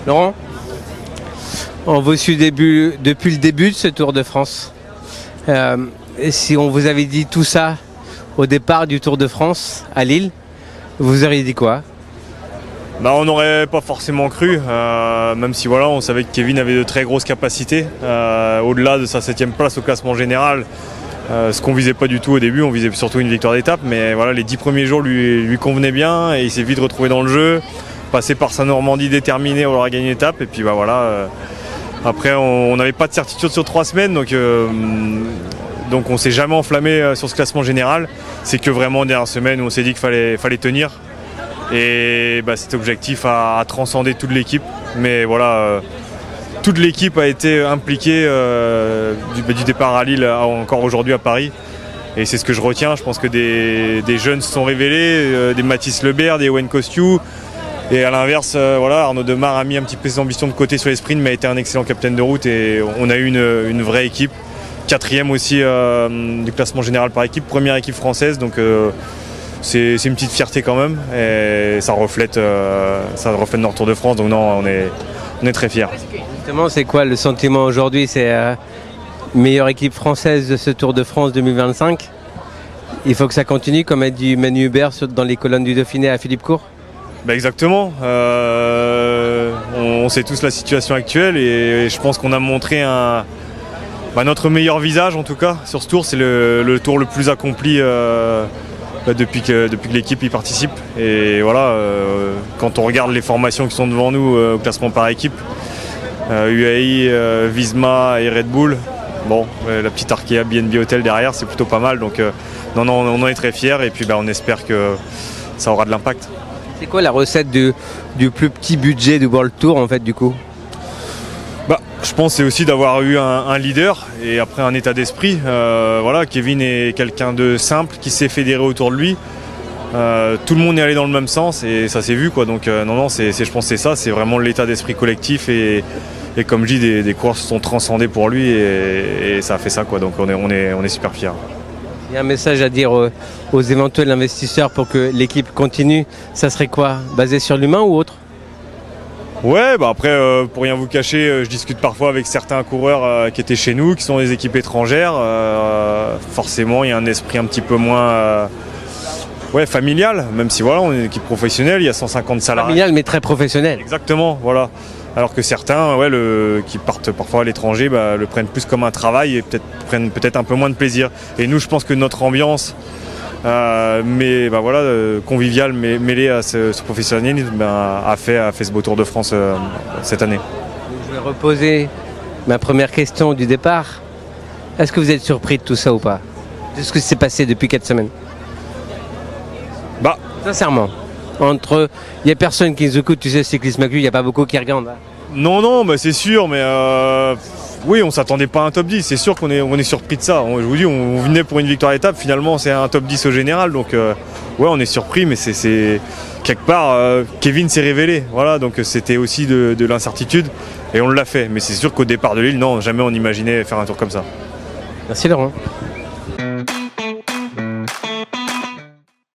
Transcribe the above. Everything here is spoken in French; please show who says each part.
Speaker 1: Laurent, on vous suit depuis le début de ce Tour de France. Si on vous avait dit tout ça au départ du Tour de France à Lille, vous auriez dit quoi?
Speaker 2: On n'aurait pas forcément cru, même si voilà, on savait que Kevin avait de très grosses capacités. Au-delà de sa 7e place au classement général, ce qu'on visait pas du tout au début, on visait surtout une victoire d'étape. Mais voilà, les 10 premiers jours lui convenaient bien et il s'est vite retrouvé dans le jeu. Passé par sa Normandie déterminée, on aura gagné une étape. Et puis voilà. Après, on n'avait pas de certitude sur 3 semaines, donc on s'est jamais enflammé sur ce classement général. C'est que vraiment en dernière semaine où on s'est dit qu'il fallait tenir. Et cet objectif a transcendé toute l'équipe. Mais voilà, toute l'équipe a été impliquée du départ à Lille encore aujourd'hui à Paris. Et c'est ce que je retiens. Je pense que des jeunes se sont révélés, des Mathis Lebert, des Owen Kostiou. Et à l'inverse, Arnaud Demar a mis un petit peu ses ambitions de côté sur les sprints, mais a été un excellent capitaine de route. Et on a eu une vraie équipe. 4e aussi du classement général par équipe, première équipe française. Donc c'est une petite fierté quand même. Et ça reflète notre Tour de France. Donc non, on est très fiers.
Speaker 1: Justement, c'est quoi le sentiment aujourd'hui? C'est meilleure équipe française de ce Tour de France 2025. Il faut que ça continue, comme a dit Manu Hubert dans les colonnes du Dauphiné à Philippe Court.
Speaker 2: Exactement. On sait tous la situation actuelle et je pense qu'on a montré notre meilleur visage en tout cas sur ce tour. C'est le tour le plus accompli depuis que l'équipe y participe. Et voilà, quand on regarde les formations qui sont devant nous au classement par équipe, UAE, Visma et Red Bull, la petite Arkea BNB Hotel derrière, c'est plutôt pas mal. Donc on en est très fiers et puis on espère que ça aura de l'impact.
Speaker 1: C'est quoi la recette du plus petit budget du World Tour en fait du coup?
Speaker 2: Je pense que c'est aussi d'avoir eu un leader et après un état d'esprit. Kevin est quelqu'un de simple qui s'est fédéré autour de lui. Tout le monde est allé dans le même sens et ça s'est vu quoi. Donc je pense que c'est ça, c'est vraiment l'état d'esprit collectif et comme je dis, des courses sont transcendées pour lui et ça a fait ça quoi. Donc on est super fiers.
Speaker 1: Il y a un message à dire aux éventuels investisseurs pour que l'équipe continue, ça serait quoi? Basé sur l'humain ou autre?
Speaker 2: Ouais, après, pour rien vous cacher, je discute parfois avec certains coureurs qui étaient chez nous, qui sont des équipes étrangères. Forcément, il y a un esprit un petit peu moins familial, même si on est une équipe professionnelle, il y a 150 salariés.
Speaker 1: Familial, mais très professionnel.
Speaker 2: Exactement, voilà. Alors que certains, qui partent parfois à l'étranger, le prennent plus comme un travail et prennent peut-être un peu moins de plaisir. Et nous, je pense que notre ambiance, conviviale, mêlée à ce professionnalisme, a fait ce beau Tour de France cette année.
Speaker 1: Je vais reposer ma première question du départ. Est-ce que vous êtes surpris de tout ça ou pas? De ce qui s'est passé depuis 4 semaines? Sincèrement. Il n'y a personne qui nous écoute, tu sais, Cyclisme Actu, il n'y a pas beaucoup qui regardent. Hein.
Speaker 2: Non, c'est sûr, mais oui, on s'attendait pas à un top 10, c'est sûr qu'on est surpris de ça. Je vous dis, on venait pour une victoire d'étape, finalement c'est un top 10 au général, donc on est surpris, mais c'est quelque part, Kevin s'est révélé, voilà, donc c'était aussi de l'incertitude, et on l'a fait. Mais c'est sûr qu'au départ de Lille, non, jamais on imaginait faire un tour comme ça.
Speaker 1: Merci Laurent.